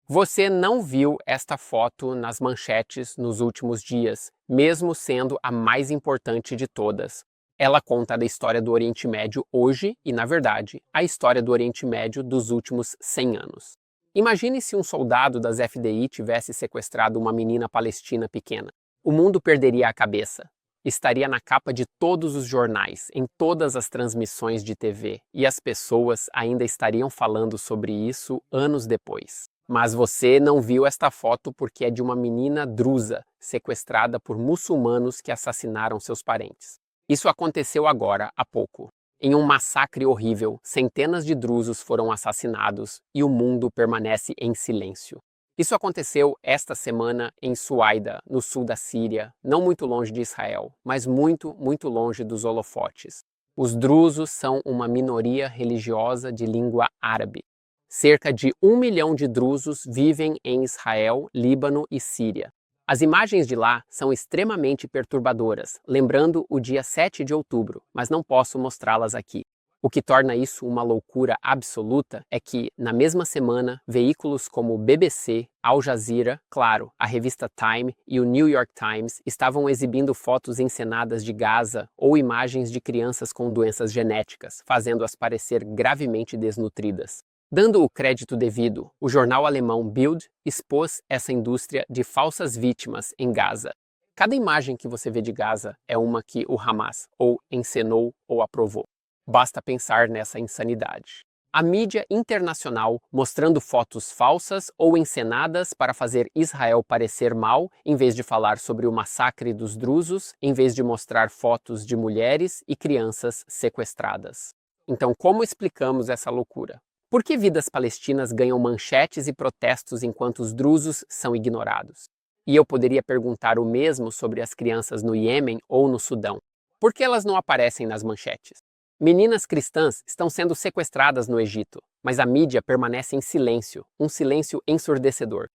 Você não viu esta foto nas manchetes nos últimos dias, mesmo sendo a mais importante de todas. Ela conta da história do Oriente Médio hoje e, na verdade, a história do Oriente Médio dos últimos 100 anos. Imagine se um soldado das FDI tivesse sequestrado uma menina palestina pequena. O mundo perderia a cabeça. Estaria na capa de todos os jornais, em todas as transmissões de TV, e as pessoas ainda estariam falando sobre isso anos depois. Mas você não viu esta foto porque é de uma menina drusa, sequestrada por muçulmanos que assassinaram seus parentes. Isso aconteceu agora, há pouco. Em um massacre horrível, centenas de drusos foram assassinados e o mundo permanece em silêncio. Isso aconteceu esta semana em Suaida, no sul da Síria, não muito longe de Israel, mas muito, muito longe dos holofotes. Os drusos são uma minoria religiosa de língua árabe. Cerca de 1 milhão de drusos vivem em Israel, Líbano e Síria. As imagens de lá são extremamente perturbadoras, lembrando o dia 7 de outubro, mas não posso mostrá-las aqui. O que torna isso uma loucura absoluta é que, na mesma semana, veículos como o BBC, Al Jazeera, claro, a revista Time e o New York Times estavam exibindo fotos encenadas de Gaza ou imagens de crianças com doenças genéticas, fazendo-as parecer gravemente desnutridas. Dando o crédito devido, o jornal alemão Bild expôs essa indústria de falsas vítimas em Gaza. Cada imagem que você vê de Gaza é uma que o Hamas ou encenou ou aprovou. Basta pensar nessa insanidade. A mídia internacional mostrando fotos falsas ou encenadas para fazer Israel parecer mal, em vez de falar sobre o massacre dos drusos, em vez de mostrar fotos de mulheres e crianças sequestradas. Então, como explicamos essa loucura? Por que vidas palestinas ganham manchetes e protestos enquanto os drusos são ignorados? E eu poderia perguntar o mesmo sobre as crianças no Iêmen ou no Sudão. Por que elas não aparecem nas manchetes? Meninas cristãs estão sendo sequestradas no Egito, mas a mídia permanece em silêncio, um silêncio ensurdecedor.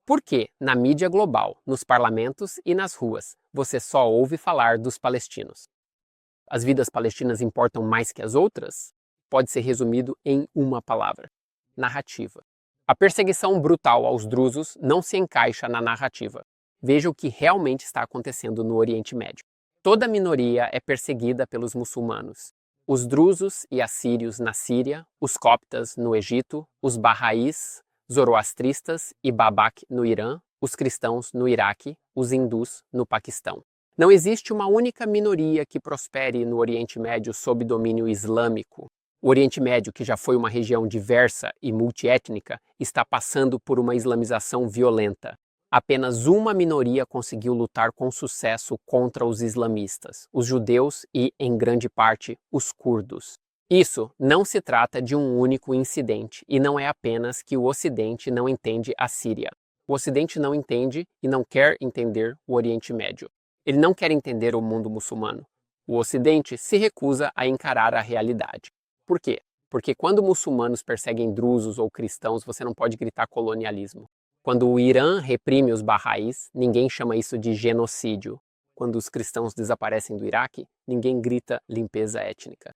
Por que, na mídia global, nos parlamentos e nas ruas, você só ouve falar dos palestinos? As vidas palestinas importam mais que as outras? Pode ser resumido em uma palavra: narrativa. A perseguição brutal aos drusos não se encaixa na narrativa. Veja o que realmente está acontecendo no Oriente Médio. Toda minoria é perseguida pelos muçulmanos. Os drusos e assírios na Síria, os coptas no Egito, os barraís, zoroastristas e babak no Irã, os cristãos no Iraque, os hindus no Paquistão. Não existe uma única minoria que prospere no Oriente Médio sob domínio islâmico. O Oriente Médio, que já foi uma região diversa e multiétnica, está passando por uma islamização violenta. Apenas uma minoria conseguiu lutar com sucesso contra os islamistas, os judeus e, em grande parte, os curdos. Isso não se trata de um único incidente e não é apenas que o Ocidente não entende a Síria. O Ocidente não entende e não quer entender o Oriente Médio. Ele não quer entender o mundo muçulmano. O Ocidente se recusa a encarar a realidade. Por quê? Porque quando muçulmanos perseguem drusos ou cristãos, você não pode gritar colonialismo. Quando o Irã reprime os barraís, ninguém chama isso de genocídio. Quando os cristãos desaparecem do Iraque, ninguém grita limpeza étnica.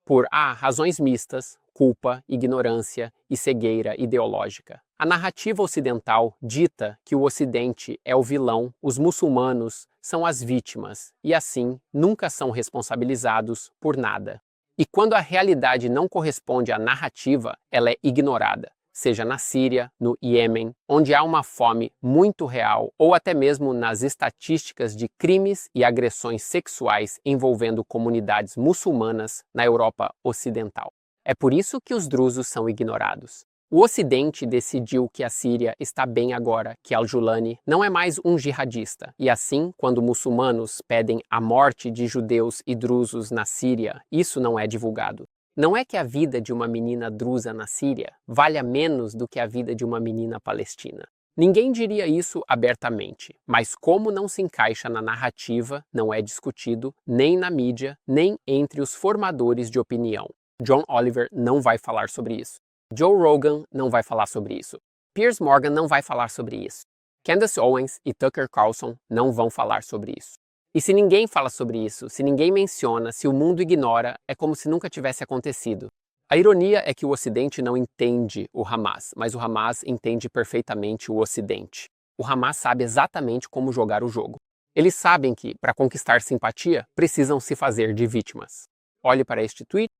Por razões mistas, culpa, ignorância e cegueira ideológica. A narrativa ocidental dita que o Ocidente é o vilão, os muçulmanos são as vítimas e, assim, nunca são responsabilizados por nada. E quando a realidade não corresponde à narrativa, ela é ignorada. Seja na Síria, no Iêmen, onde há uma fome muito real, ou até mesmo nas estatísticas de crimes e agressões sexuais envolvendo comunidades muçulmanas na Europa Ocidental. É por isso que os drusos são ignorados. O Ocidente decidiu que a Síria está bem agora, que Al-Julani não é mais um jihadista, e assim, quando muçulmanos pedem a morte de judeus e drusos na Síria, isso não é divulgado. Não é que a vida de uma menina drusa na Síria valha menos do que a vida de uma menina palestina. Ninguém diria isso abertamente, mas como não se encaixa na narrativa, não é discutido nem na mídia, nem entre os formadores de opinião. John Oliver não vai falar sobre isso. Joe Rogan não vai falar sobre isso. Piers Morgan não vai falar sobre isso. Candace Owens e Tucker Carlson não vão falar sobre isso. E se ninguém fala sobre isso, se ninguém menciona, se o mundo ignora, é como se nunca tivesse acontecido. A ironia é que o Ocidente não entende o Hamas, mas o Hamas entende perfeitamente o Ocidente. O Hamas sabe exatamente como jogar o jogo. Eles sabem que, para conquistar simpatia, precisam se fazer de vítimas. Olhe para este tweet.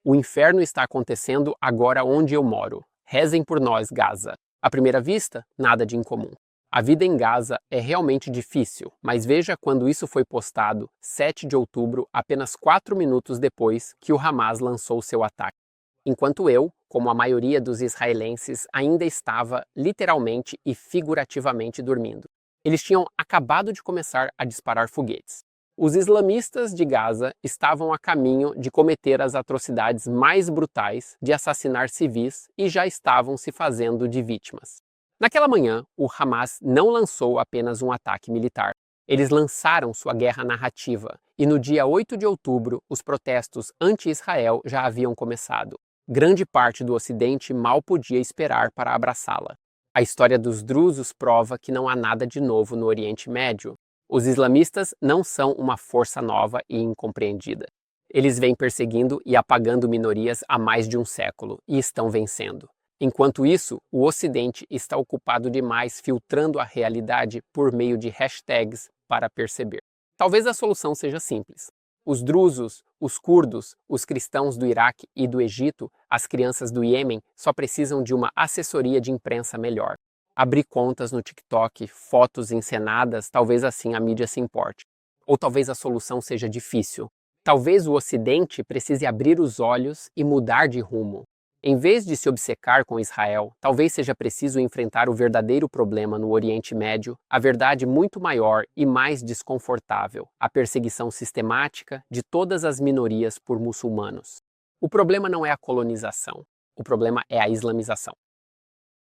O inferno está acontecendo agora onde eu moro. Rezem por nós, Gaza. À primeira vista, nada de incomum. A vida em Gaza é realmente difícil, mas veja quando isso foi postado, 7 de outubro, apenas 4 minutos depois que o Hamas lançou seu ataque. Enquanto eu, como a maioria dos israelenses, ainda estava literalmente e figurativamente dormindo. Eles tinham acabado de começar a disparar foguetes. Os islamistas de Gaza estavam a caminho de cometer as atrocidades mais brutais de assassinar civis e já estavam se fazendo de vítimas. Naquela manhã, o Hamas não lançou apenas um ataque militar. Eles lançaram sua guerra narrativa e no dia 8 de outubro, os protestos anti-Israel já haviam começado. Grande parte do Ocidente mal podia esperar para abraçá-la. A história dos drusos prova que não há nada de novo no Oriente Médio. Os islamistas não são uma força nova e incompreendida. Eles vêm perseguindo e apagando minorias há mais de um século e estão vencendo. Enquanto isso, o Ocidente está ocupado demais filtrando a realidade por meio de hashtags para perceber. Talvez a solução seja simples. Os drusos, os curdos, os cristãos do Iraque e do Egito, as crianças do Iêmen só precisam de uma assessoria de imprensa melhor. Abrir contas no TikTok, fotos encenadas, talvez assim a mídia se importe. Ou talvez a solução seja difícil. Talvez o Ocidente precise abrir os olhos e mudar de rumo. Em vez de se obcecar com Israel, talvez seja preciso enfrentar o verdadeiro problema no Oriente Médio, a verdade muito maior e mais desconfortável, a perseguição sistemática de todas as minorias por muçulmanos. O problema não é a colonização, o problema é a islamização.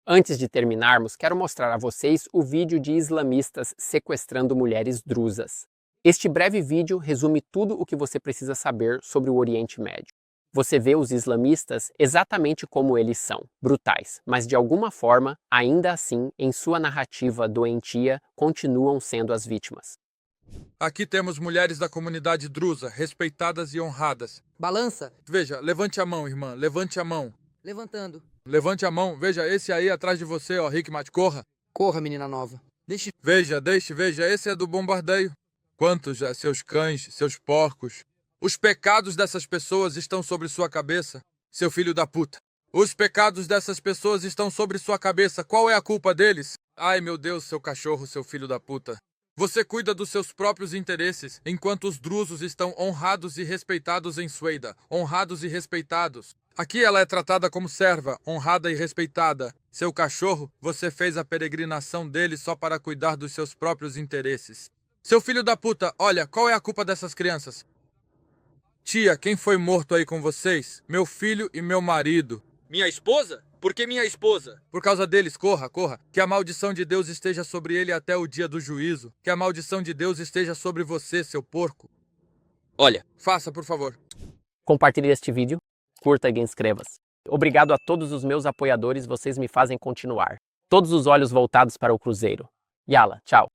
Antes de terminarmos, quero mostrar a vocês o vídeo de islamistas sequestrando mulheres drusas. Este breve vídeo resume tudo o que você precisa saber sobre o Oriente Médio. Você vê os islamistas exatamente como eles são, brutais, mas de alguma forma, ainda assim, em sua narrativa doentia, continuam sendo as vítimas. Aqui temos mulheres da comunidade drusa, respeitadas e honradas. Balança. Veja, levante a mão, irmã, levante a mão. Levantando. Levante a mão, veja esse aí atrás de você, ó, Hikmat, corra. Corra, menina nova. Veja, esse é do bombardeio. Quantos já, seus cães, seus porcos. Os pecados dessas pessoas estão sobre sua cabeça, seu filho da puta. Os pecados dessas pessoas estão sobre sua cabeça. Qual é a culpa deles? Ai, meu Deus, seu cachorro, seu filho da puta. Você cuida dos seus próprios interesses, enquanto os drusos estão honrados e respeitados em Sueida. Honrados e respeitados. Aqui ela é tratada como serva, honrada e respeitada. Seu cachorro, você fez a peregrinação dele só para cuidar dos seus próprios interesses. Seu filho da puta, olha, qual é a culpa dessas crianças? Tia, quem foi morto aí com vocês? Meu filho e meu marido. Minha esposa? Por que minha esposa? Por causa deles, corra, corra. Que a maldição de Deus esteja sobre ele até o dia do juízo. Que a maldição de Deus esteja sobre você, seu porco. Olha, Faça, por favor. Compartilhe este vídeo, curta e inscreva-se. Obrigado a todos os meus apoiadores, vocês me fazem continuar. Todos os olhos voltados para o Cruzeiro. Yala, tchau.